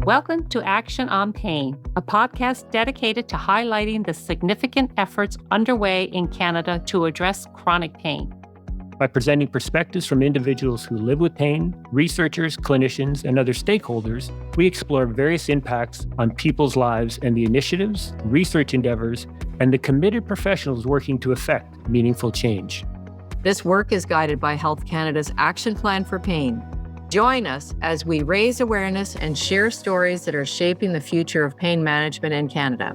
Welcome to Action on Pain, a podcast dedicated to highlighting the significant efforts underway in Canada to address chronic pain. By presenting perspectives from individuals who live with pain, researchers, clinicians, and other stakeholders, we explore various impacts on people's lives and the initiatives, research endeavors, and the committed professionals working to effect meaningful change. This work is guided by Health Canada's Action Plan for Pain. Join us as we raise awareness and share stories that are shaping the future of pain management in Canada.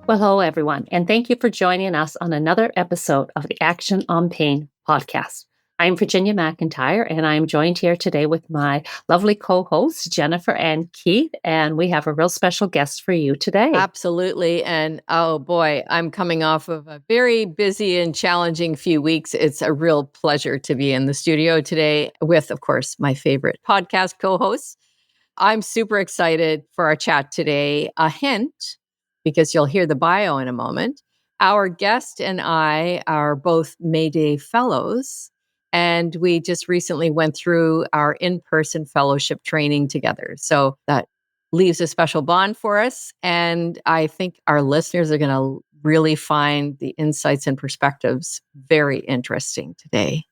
Well, hello, everyone, and thank you for joining us on another episode of the Action on Pain podcast. I'm Virginia McIntyre, and I'm joined here today with my lovely co-hosts, Jennifer and Keith, and we have a real special guest for you today. Absolutely, and oh boy, I'm coming off of a very busy and challenging few weeks. It's a real pleasure to be in the studio today with, of course, my favorite podcast co-hosts. I'm super excited for our chat today. A hint, because you'll hear the bio in a moment, our guest and I are both Mayday Fellows, and we just recently went through our in-person fellowship training together. So that leaves a special bond for us. And I think our listeners are going to really find the insights and perspectives very interesting today.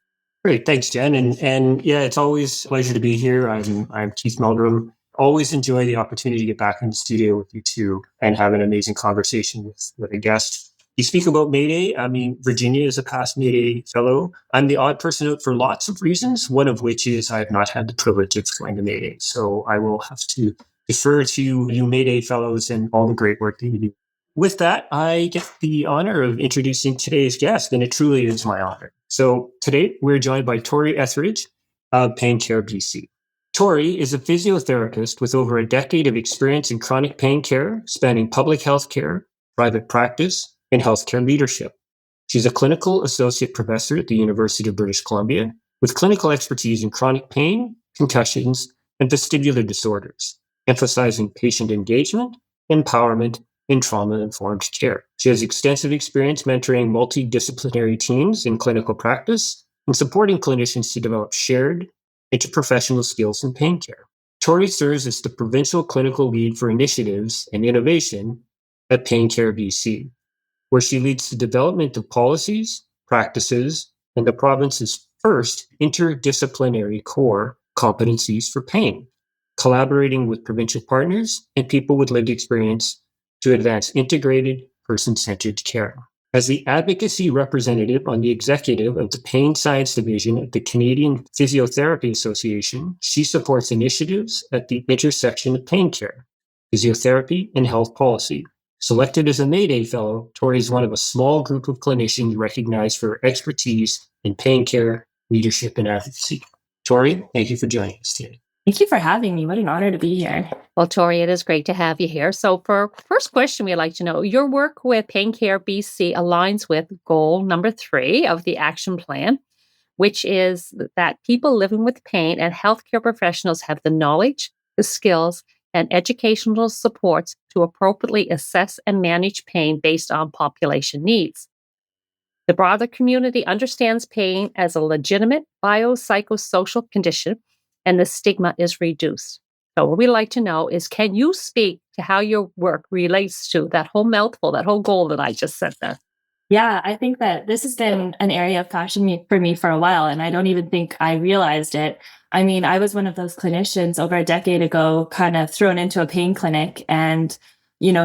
Great. Thanks, Jen. And yeah, it's always a pleasure to be here. I'm Keith Meldrum. Always enjoy the opportunity to get back in the studio with you two and have an amazing conversation with a guest. You speak about Mayday. I mean, Virginia is a past Mayday fellow. I'm the odd person out for lots of reasons, one of which is I have not had the privilege of going to Mayday. So I will have to defer to you Mayday fellows and all the great work that you do. With that, I get the honor of introducing today's guest, and it truly is my honor. So today, we're joined by Tori Etheridge of Pain Care BC. Tori is a physiotherapist with over a decade of experience in chronic pain care, spanning public health care, private practice, and healthcare leadership. She's a clinical associate professor at the University of British Columbia with clinical expertise in chronic pain, concussions, and vestibular disorders, emphasizing patient engagement, empowerment, and trauma-informed care. She has extensive experience mentoring multidisciplinary teams in clinical practice and supporting clinicians to develop shared interprofessional skills in pain care. Tori serves as the provincial clinical lead for initiatives and innovation at Pain Care BC, where she leads the development of policies, practices, and the province's first interdisciplinary core competencies for pain, collaborating with provincial partners and people with lived experience to advance integrated, person-centered care. As the advocacy representative on the executive of the Pain Science Division of the Canadian Physiotherapy Association, she supports initiatives at the intersection of pain care, physiotherapy, and health policy. Selected as a Mayday Fellow, Tori is one of a small group of clinicians recognized for expertise in pain care, leadership, and advocacy. Tori, thank you for joining us today. Thank you for having me. What an honor to be here. Well, Tori, it is great to have you here. So for first question, we'd like to know, your work with Pain Care BC aligns with goal number 3 of the action plan, which is that people living with pain and healthcare professionals have the knowledge, the skills, and educational supports to appropriately assess and manage pain based on population needs. The broader community understands pain as a legitimate biopsychosocial condition, and the stigma is reduced. So what we'd like to know is, can you speak to how your work relates to that whole mouthful, that whole goal that I just said there? Yeah, I think that this has been an area of passion for me for a while, and I don't even think I realized it. I mean, I was one of those clinicians over a decade ago, kind of thrown into a pain clinic and,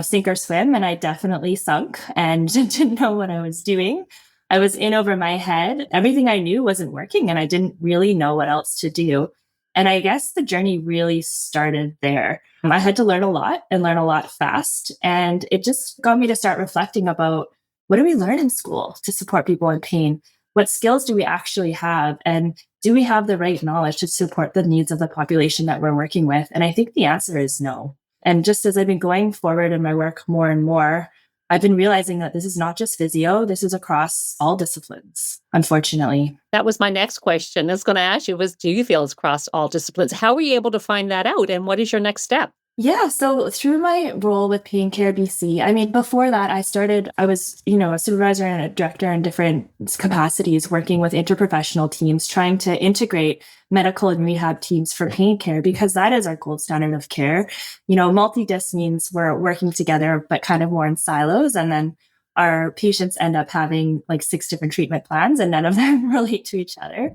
sink or swim, and I definitely sunk and didn't know what I was doing. I was in over my head. Everything I knew wasn't working, and I didn't really know what else to do. And I guess the journey really started there. I had to learn a lot and learn a lot fast. And it just got me to start reflecting about, what do we learn in school to support people in pain? What skills do we actually have? And do we have the right knowledge to support the needs of the population that we're working with? And I think the answer is no. And just as I've been going forward in my work more and more, I've been realizing that this is not just physio, this is across all disciplines, unfortunately. That was my next question. I was going to ask you, do you feel it's across all disciplines? How were you able to find that out? And what is your next step? Yeah, so through my role with Pain Care BC, I mean, before that, I was, a supervisor and a director in different capacities, working with interprofessional teams, trying to integrate medical and rehab teams for pain care, because that is our gold standard of care. Multi-disc means we're working together, but kind of more in silos. And then our patients end up having like 6 different treatment plans and none of them relate to each other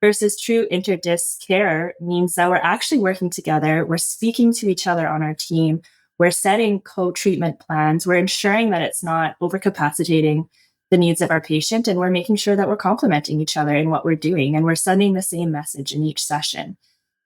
versus true interdisc care means that we're actually working together. We're speaking to each other on our team. We're setting co-treatment plans. We're ensuring that it's not overcapacitating the needs of our patient. And we're making sure that we're complementing each other in what we're doing. And we're sending the same message in each session.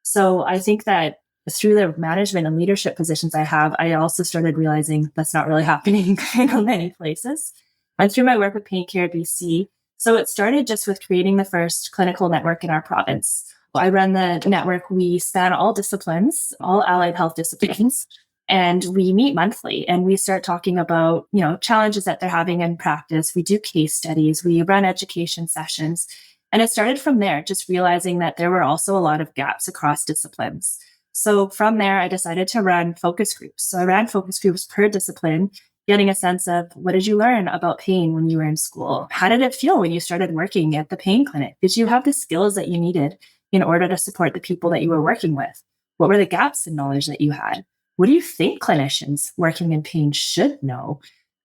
So I think that through the management and leadership positions I have, I also started realizing that's not really happening in many places. And through my work with Pain Care BC, so it started just with creating the first clinical network in our province. I run the network. We span all disciplines, all allied health disciplines, and we meet monthly and we start talking about, challenges that they're having in practice. We do case studies, we run education sessions. And it started from there, just realizing that there were also a lot of gaps across disciplines. So from there, I decided to run focus groups. So I ran focus groups per discipline, getting a sense of what did you learn about pain when you were in school? How did it feel when you started working at the pain clinic? Did you have the skills that you needed in order to support the people that you were working with? What were the gaps in knowledge that you had? What do you think clinicians working in pain should know?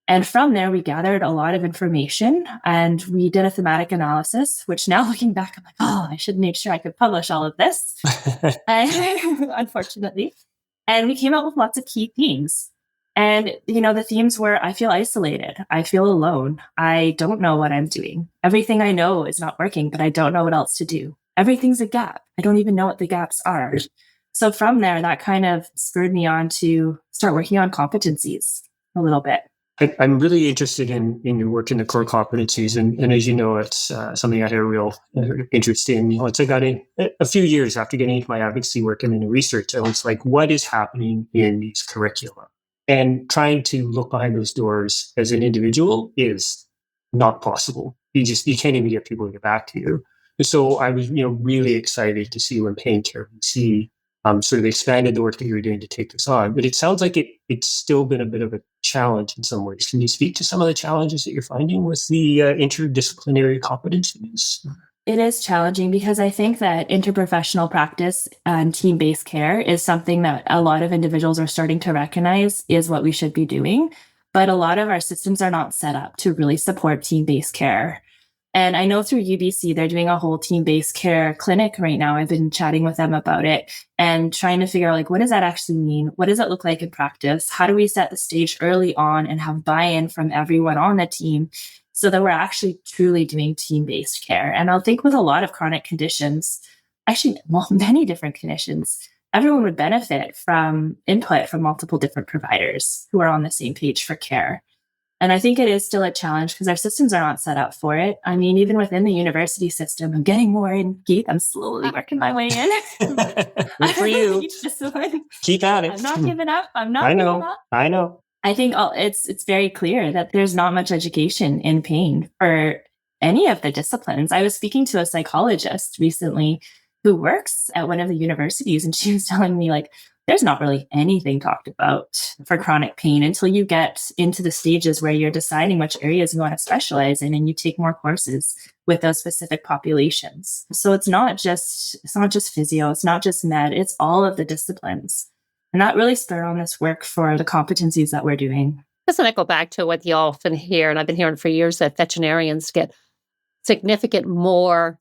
And from there, we gathered a lot of information and we did a thematic analysis, which now looking back, I'm like, oh, I should have made sure I could publish all of this, unfortunately. And we came up with lots of key themes. And, the themes were, I feel isolated. I feel alone. I don't know what I'm doing. Everything I know is not working, but I don't know what else to do. Everything's a gap. I don't even know what the gaps are. So from there, that kind of spurred me on to start working on competencies a little bit. I'm really interested in your work in the core competencies. And as you know, it's something I had a real interest in. It's like a few years after getting into my advocacy work and into research, I was like, what is happening in these curricula? And trying to look behind those doors as an individual is not possible. You can't even get people to get back to you. So I was, really excited to see when Pain Care BC sort of expanded the work that you were doing to take this on. But it sounds like it's still been a bit of a challenge in some ways. Can you speak to some of the challenges that you're finding with the interdisciplinary competencies? It is challenging because I think that interprofessional practice and team-based care is something that a lot of individuals are starting to recognize is what we should be doing. But a lot of our systems are not set up to really support team-based care. And I know through UBC, they're doing a whole team-based care clinic right now. I've been chatting with them about it and trying to figure out, like, what does that actually mean? What does it look like in practice? How do we set the stage early on and have buy-in from everyone on the team so that we're actually truly doing team-based care? And I'll think with a lot of chronic conditions, actually, many different conditions, everyone would benefit from input from multiple different providers who are on the same page for care. And I think it is still a challenge because our systems are not set up for it. I mean, even within the university system, I'm getting more in geek. I'm slowly working my way in. Good for you. Keep at it. I'm not giving up. Giving up. I know. I think it's very clear that there's not much education in pain for any of the disciplines. I was speaking to a psychologist recently who works at one of the universities, and she was telling me, like, there's not really anything talked about for chronic pain until you get into the stages where you're deciding which areas you want to specialize in and you take more courses with those specific populations. So it's not just physio, it's not just med, it's all of the disciplines. And that really spurred on this work for the competencies that we're doing. Doesn't it go back to what you often hear, and I've been hearing for years, that veterinarians get significant more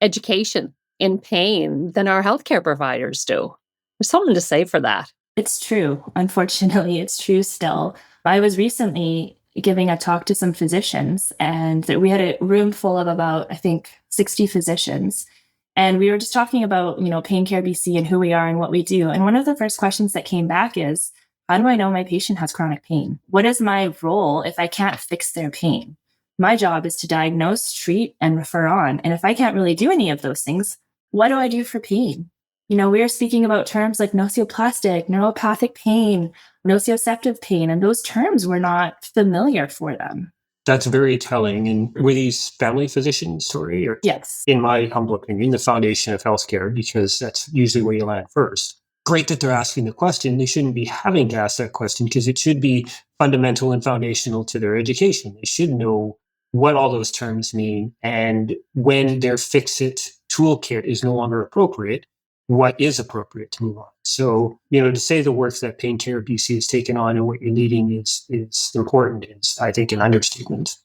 education in pain than our healthcare providers do? There's something to say for that. It's true. Unfortunately, it's true still. I was recently giving a talk to some physicians, and we had a room full of about, I think, 60 physicians. And we were just talking about, Pain Care BC and who we are and what we do. And one of the first questions that came back is, how do I know my patient has chronic pain? What is my role if I can't fix their pain? My job is to diagnose, treat, and refer on. And if I can't really do any of those things, what do I do for pain? We are speaking about terms like nocioplastic, neuropathic pain, nociceptive pain, and those terms were not familiar for them. That's very telling. And were these family physicians, Tori? Or, yes. In my humble opinion, the foundation of healthcare, because that's usually where you land first. great that they're asking the question. They shouldn't be having to ask that question because it should be fundamental and foundational to their education. They should know what all those terms mean, and when their fix-it toolkit is no longer appropriate, what is appropriate to move on. So, to say the work that Pain Care BC has taken on and what you're leading is important is, I think, an understatement.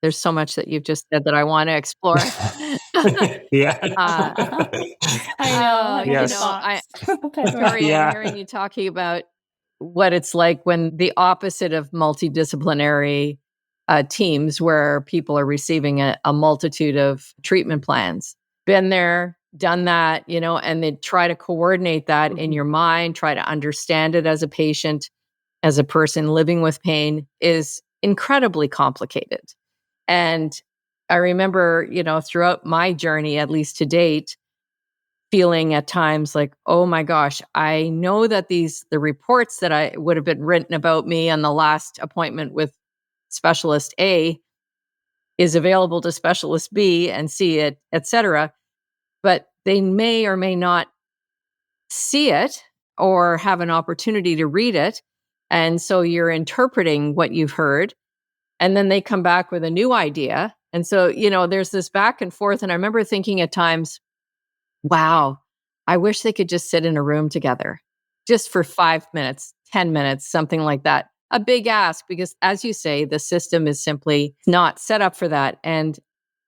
There's so much that you've just said that I want to explore. Yeah. I know. Yes. Tori, Yeah. I'm hearing you talking about what it's like when the opposite of multidisciplinary teams where people are receiving a multitude of treatment plans. Been there, done that, and then try to coordinate that in your mind, try to understand it as a patient, as a person living with pain is incredibly complicated. And I remember, throughout my journey, at least to date, feeling at times like, oh my gosh, I know that the reports that I would have been written about me on the last appointment with specialist A is available to specialist B and C, et cetera. But they may or may not see it or have an opportunity to read it. And so you're interpreting what you've heard. And then they come back with a new idea. And so, there's this back and forth. And I remember thinking at times, wow, I wish they could just sit in a room together just for 5 minutes, 10 minutes, something like that. A big ask, because as you say, the system is simply not set up for that. And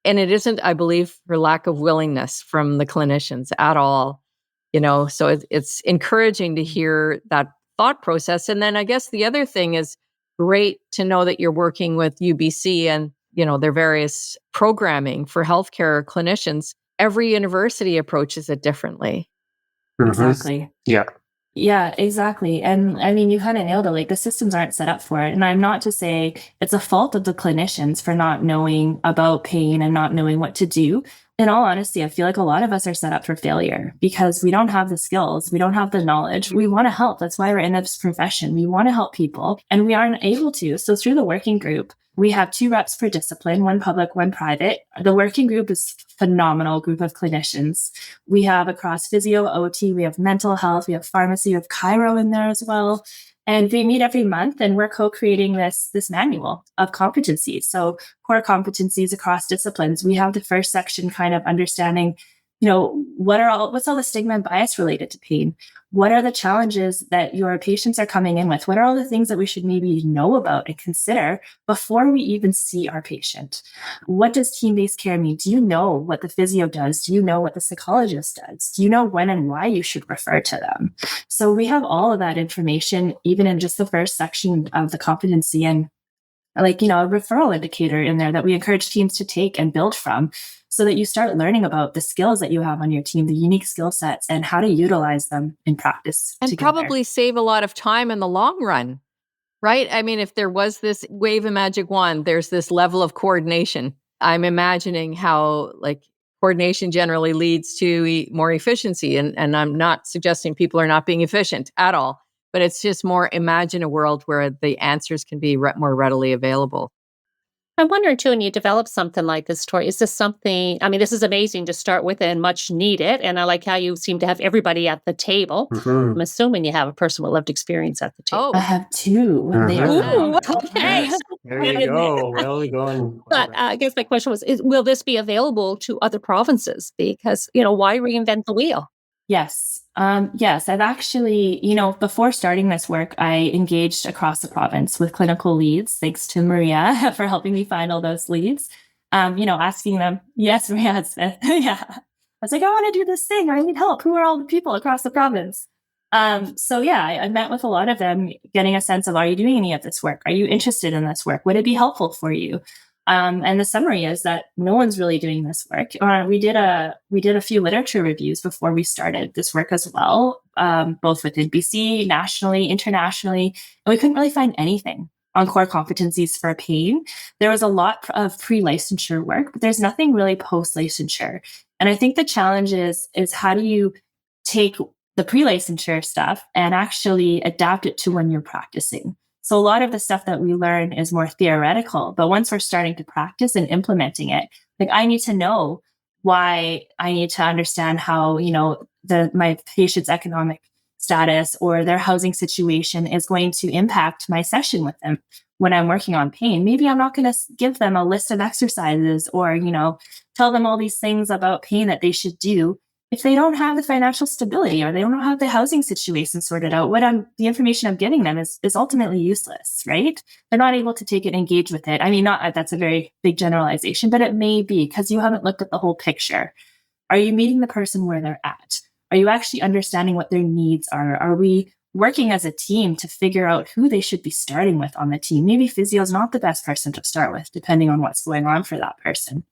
it isn't, I believe, for lack of willingness from the clinicians at all. So it's encouraging to hear that thought process. And then I guess the other thing is great to know that you're working with UBC and, their various programming for healthcare clinicians. Every university approaches it differently. Exactly. Yeah. Yeah, exactly. And I mean, you kind of nailed it. Like the systems aren't set up for it. And I'm not to say it's a fault of the clinicians for not knowing about pain and not knowing what to do. In all honesty, I feel like a lot of us are set up for failure because we don't have the skills. We don't have the knowledge. We want to help. That's why we're in this profession. We want to help people and we aren't able to. So through the working group, we have 2 reps per discipline, 1 public, 1 private. The working group is a phenomenal group of clinicians. We have across physio, OT, we have mental health, we have pharmacy, we have chiro in there as well. And we meet every month and we're co-creating this manual of competencies. So core competencies across disciplines. We have the first section kind of understanding, what's all the stigma and bias related to pain? What are the challenges that your patients are coming in with? What are all the things that we should maybe know about and consider before we even see our patient? What does team-based care mean? Do you know what the physio does? Do you know what the psychologist does? Do you know when and why you should refer to them? So we have all of that information, even in just the first section of the competency and a referral indicator in there that we encourage teams to take and build from so that you start learning about the skills that you have on your team, the unique skill sets, and how to utilize them in practice. And together. probably save a lot of time in the long run, right? I mean, if there was this wave a magic wand, there's this level of coordination. I'm imagining how coordination generally leads to more efficiency. And I'm not suggesting people are not being efficient at all. But it's just more imagine a world where the answers can be more readily available. I'm wondering too, when you develop something like this, Tori, is this something, this is amazing to start with and much needed. And I like how you seem to have everybody at the table. I'm assuming you have a person with lived experience at the table. I have 2. Ooh, okay. There you go. Well done. But I guess my question was, will this be available to other provinces? Because, why reinvent the wheel? Yes. Yes, I've actually, before starting this work, I engaged across the province with clinical leads, thanks to Maria for helping me find all those leads. Asking them, yes, Maria Smith. Yeah. I was like, I want to do this thing. I need help. Who are all the people across the province? I met with a lot of them, getting a sense of, are you doing any of this work? Are you interested in this work? Would it be helpful for you? And the summary is that no one's really doing this work. We did a few literature reviews before we started this work as well, both within BC, nationally, internationally, and we couldn't really find anything on core competencies for pain. There was a lot of pre-licensure work, but there's nothing really post-licensure. And I think the challenge is how do you take the pre-licensure stuff and actually adapt it to when you're practicing? So a lot of the stuff that we learn is more theoretical, but once we're starting to practice and implementing it, I need to know why, I need to understand how, my patient's economic status or their housing situation is going to impact my session with them when I'm working on pain. Maybe I'm not going to give them a list of exercises or, tell them all these things about pain that they should do if they don't have the financial stability or they don't have the housing situation sorted out. The information I'm giving them is ultimately useless, right? They're not able to take it, engage with it. I mean, not that's a very big generalization, but it may be because you haven't looked at the whole picture. Are you meeting the person where they're at? Are you actually understanding what their needs are? Are we working as a team to figure out who they should be starting with on the team? Maybe physio is not the best person to start with, depending on what's going on for that person.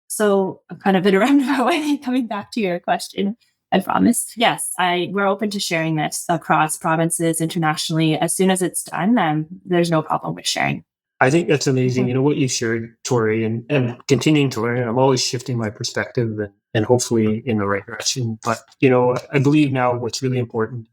So I'm kind of in a roundabout way coming back to your question, I promise. Yes, we're open to sharing this across provinces, internationally. As soon as it's done, there's no problem with sharing. I think that's amazing. What you shared, Tori, and continuing to learn. I'm always shifting my perspective and hopefully in the right direction. But, I believe now what's really important,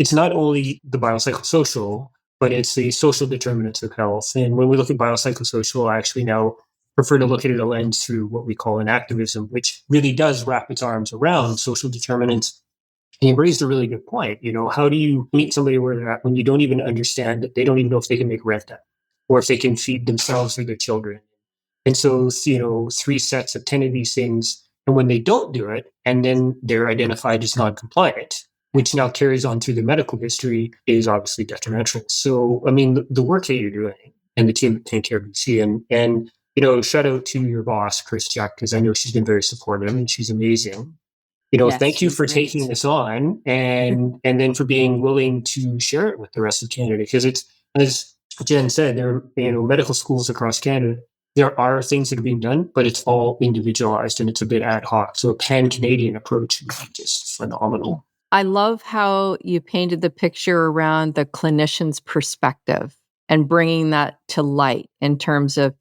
it's not only the biopsychosocial, but it's the social determinants of health. And when we look at biopsychosocial, I actually now prefer to look at it a lens through what we call an activism, which really does wrap its arms around social determinants. And you raised a really good point. How do you meet somebody where they're at when you don't even understand that they don't even know if they can make rent at, or if they can feed themselves or their children? And so, 3 sets of 10 of these things. And when they don't do it, and then they're identified as non-compliant, which now carries on through the medical history, is obviously detrimental. So, I mean, the work that you're doing and the team at Pain Care BC, and shout out to your boss, Chris Jack, because I know she's been very supportive and she's amazing. Yes, thank you for great. taking this on and then for being willing to share it with the rest of Canada. Because it's, as Jen said, there are, medical schools across Canada. There are things that are being done, but it's all individualized and it's a bit ad hoc. So a pan-Canadian approach would be just phenomenal. I love how you painted the picture around the clinician's perspective and bringing that to light in terms of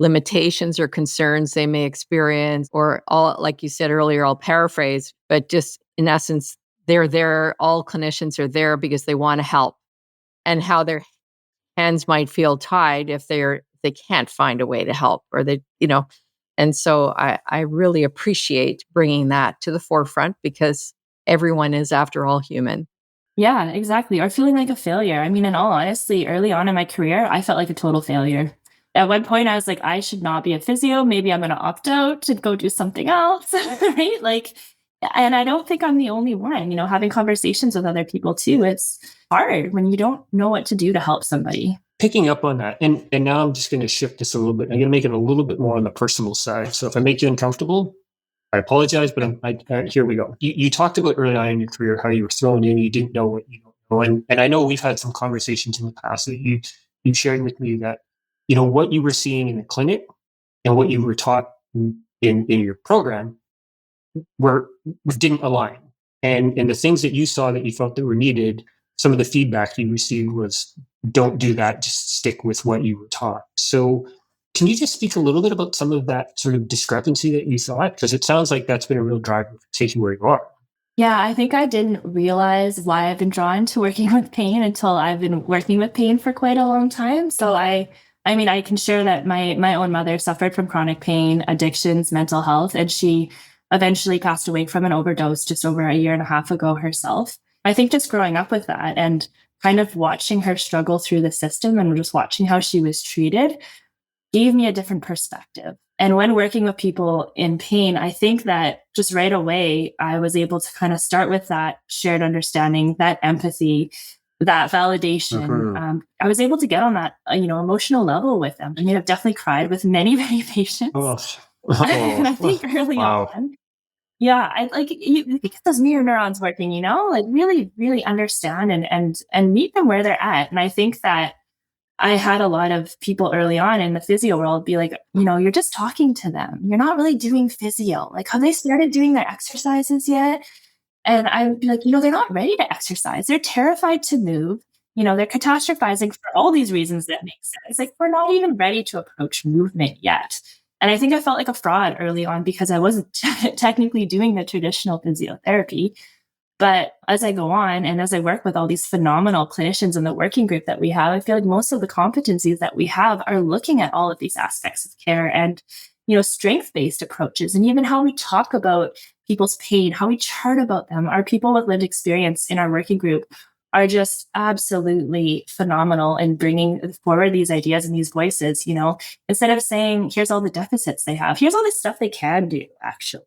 limitations or concerns they may experience, or all, like you said earlier, I'll paraphrase, but just in essence, they're there, all clinicians are there because they want to help, and how their hands might feel tied if they can't find a way to help, or and so I really appreciate bringing that to the forefront because everyone is, after all, human. Yeah, exactly. Or feeling like a failure. I mean, in all honesty, early on in my career, I felt like a total failure. At one point, I was like, I should not be a physio. Maybe I'm going to opt out to go do something else, right? And I don't think I'm the only one, having conversations with other people too. It's hard when you don't know what to do to help somebody. Picking up on that, and now I'm just going to shift this a little bit. I'm going to make it a little bit more on the personal side. So if I make you uncomfortable, I apologize, but here we go. You talked about early on in your career how you were thrown in, you didn't know what you don't know. And I know we've had some conversations in the past that you shared with me that, what you were seeing in the clinic and what you were taught in your program didn't align. And the things that you saw that you felt that were needed, some of the feedback you received was, don't do that, just stick with what you were taught. So can you just speak a little bit about some of that sort of discrepancy that you thought? Because it sounds like that's been a real driver for taking where you are. Yeah, I think I didn't realize why I've been drawn to working with pain until I've been working with pain for quite a long time. So I mean, I can share that my own mother suffered from chronic pain, addictions, mental health, and she eventually passed away from an overdose just over a year and a half ago herself. I think just growing up with that and kind of watching her struggle through the system and just watching how she was treated gave me a different perspective. And when working with people in pain, I think that just right away, I was able to kind of start with that shared understanding, that empathy, that validation. Mm-hmm. I was able to get on that, emotional level with them. I mean, I've definitely cried with many, many patients. And I think early on, yeah, you get those mirror neurons working, really, really understand and meet them where they're at. And I think that I had a lot of people early on in the physio world be like, you're just talking to them. You're not really doing physio. Like, have they started doing their exercises yet? And I would be like, they're not ready to exercise. They're terrified to move. They're catastrophizing for all these reasons that make sense. Like, we're not even ready to approach movement yet. And I think I felt like a fraud early on because I wasn't technically doing the traditional physiotherapy. But as I go on and as I work with all these phenomenal clinicians in the working group that we have, I feel like most of the competencies that we have are looking at all of these aspects of care and, strength-based approaches, and even how we talk about people's pain, how we chart about them. Our people with lived experience in our working group are just absolutely phenomenal in bringing forward these ideas and these voices, instead of saying, here's all the deficits they have, here's all the stuff they can do, actually.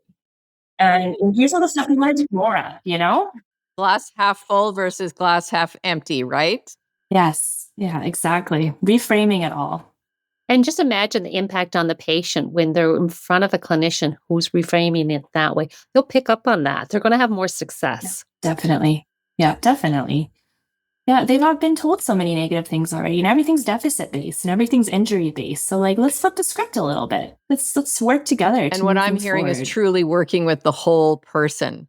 And here's all the stuff we want to do more of, Glass half full versus glass half empty, right? Yes. Yeah, exactly. Reframing it all. And just imagine the impact on the patient when they're in front of a clinician who's reframing it that way. They'll pick up on that. They're going to have more success. Definitely. Yeah, definitely. Yeah, they've not been told so many negative things already, and everything's deficit based and everything's injury based. So let's flip the script a little bit. Let's work together. And what I'm hearing is truly working with the whole person,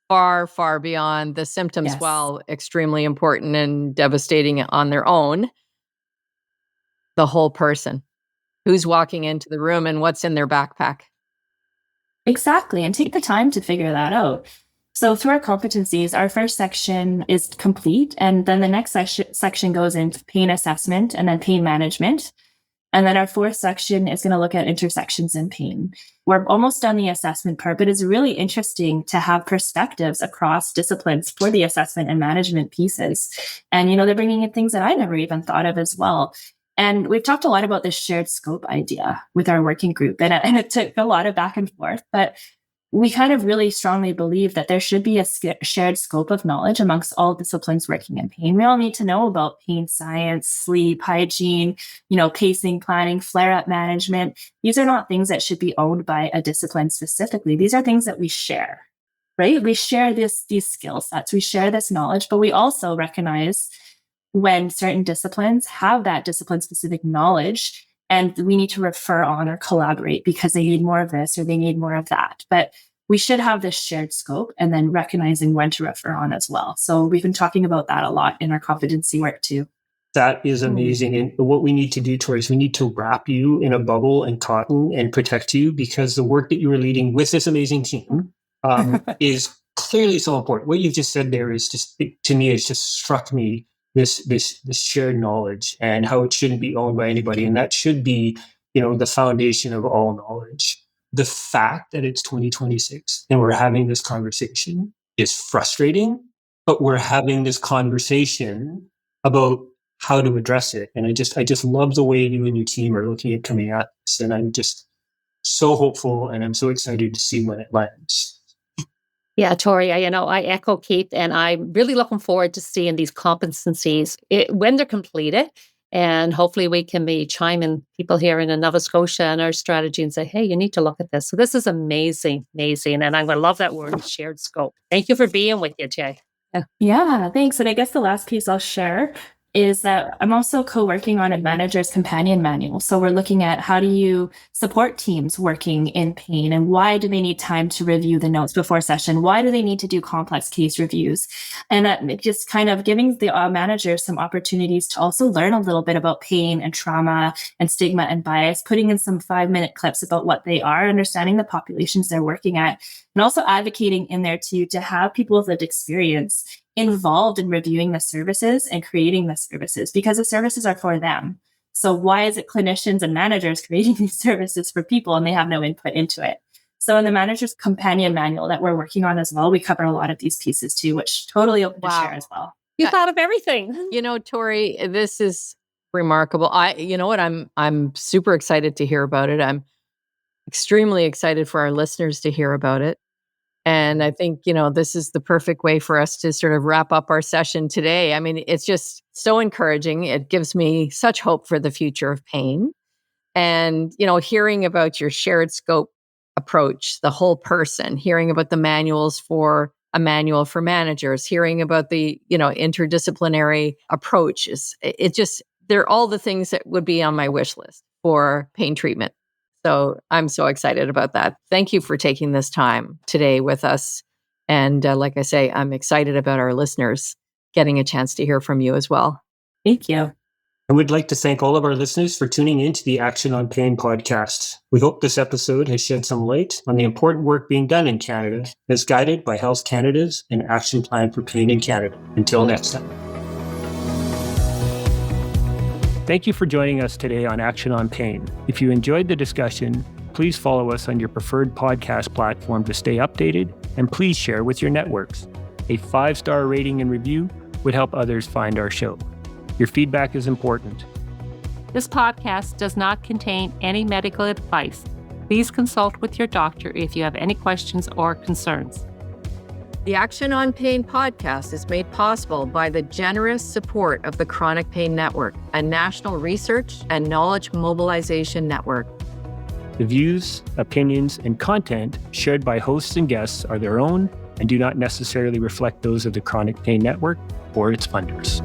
far, far beyond the symptoms, Yes. while extremely important and devastating on their own. The whole person, who's walking into the room and what's in their backpack. Exactly. And take the time to figure that out. So through our competencies, our first section is complete. And then the next section goes into pain assessment and then pain management. And then our fourth section is going to look at intersections in pain. We're almost done the assessment part, but it's really interesting to have perspectives across disciplines for the assessment and management pieces. And, they're bringing in things that I never even thought of as well. And we've talked a lot about this shared scope idea with our working group, and it took a lot of back and forth, but we kind of really strongly believe that there should be a shared scope of knowledge amongst all disciplines working in pain. We all need to know about pain science, sleep, hygiene, pacing, planning, flare-up management. These are not things that should be owned by a discipline specifically. These are things that we share, right? We share these skill sets, we share this knowledge, but we also recognize when certain disciplines have that discipline-specific knowledge, and we need to refer on or collaborate because they need more of this or they need more of that. But we should have this shared scope and then recognizing when to refer on as well. So we've been talking about that a lot in our competency work too. That is amazing. And what we need to do, Tori, is we need to wrap you in a bubble and cotton and protect you, because the work that you are leading with this amazing team is clearly so important. What you've just said there is just, to me, it's just struck me, this shared knowledge and how it shouldn't be owned by anybody. And that should be, the foundation of all knowledge. The fact that it's 2026 and we're having this conversation is frustrating, but we're having this conversation about how to address it. And I just love the way you and your team are looking at coming at this. And I'm just so hopeful and I'm so excited to see when it lands. Yeah, Tori, I echo Keith, and I'm really looking forward to seeing these competencies when they're completed. And hopefully we can be chiming people here in Nova Scotia and our strategy and say, hey, you need to look at this. So this is amazing. And I'm going to love that word, shared scope. Thank you for being with you, Jay. Yeah, thanks. And I guess the last piece I'll share is that I'm also co-working on a manager's companion manual. So we're looking at how do you support teams working in pain, and why do they need time to review the notes before session? Why do they need to do complex case reviews? And just kind of giving the managers some opportunities to also learn a little bit about pain and trauma and stigma and bias, putting in some 5-minute clips about what they are, understanding the populations they're working at, and also advocating in there too to have people with lived experience involved in reviewing the services and creating the services, because the services are for them. So why is it clinicians and managers creating these services for people and they have no input into it? So in the manager's companion manual that we're working on as well, we cover a lot of these pieces too, which totally open to share as well. You thought of everything. Tori, this is remarkable. I'm super excited to hear about it. I'm extremely excited for our listeners to hear about it. And I think, this is the perfect way for us to sort of wrap up our session today. I mean, it's just so encouraging. It gives me such hope for the future of pain. And, hearing about your shared scope approach, the whole person, hearing about the manuals for a manual for managers, hearing about the, interdisciplinary approaches. They're all the things that would be on my wish list for pain treatment. So I'm so excited about that. Thank you for taking this time today with us. And like I say, I'm excited about our listeners getting a chance to hear from you as well. Thank you. I would like to thank all of our listeners for tuning in to the Action on Pain podcast. We hope this episode has shed some light on the important work being done in Canada, as guided by Health Canada's and Action Plan for Pain in Canada. Until next time. Thank you for joining us today on Action on Pain. If you enjoyed the discussion, please follow us on your preferred podcast platform to stay updated, and please share with your networks. A 5-star rating and review would help others find our show. Your feedback is important. This podcast does not contain any medical advice. Please consult with your doctor if you have any questions or concerns. The Action on Pain podcast is made possible by the generous support of the Chronic Pain Network, a national research and knowledge mobilization network. The views, opinions, and content shared by hosts and guests are their own and do not necessarily reflect those of the Chronic Pain Network or its funders.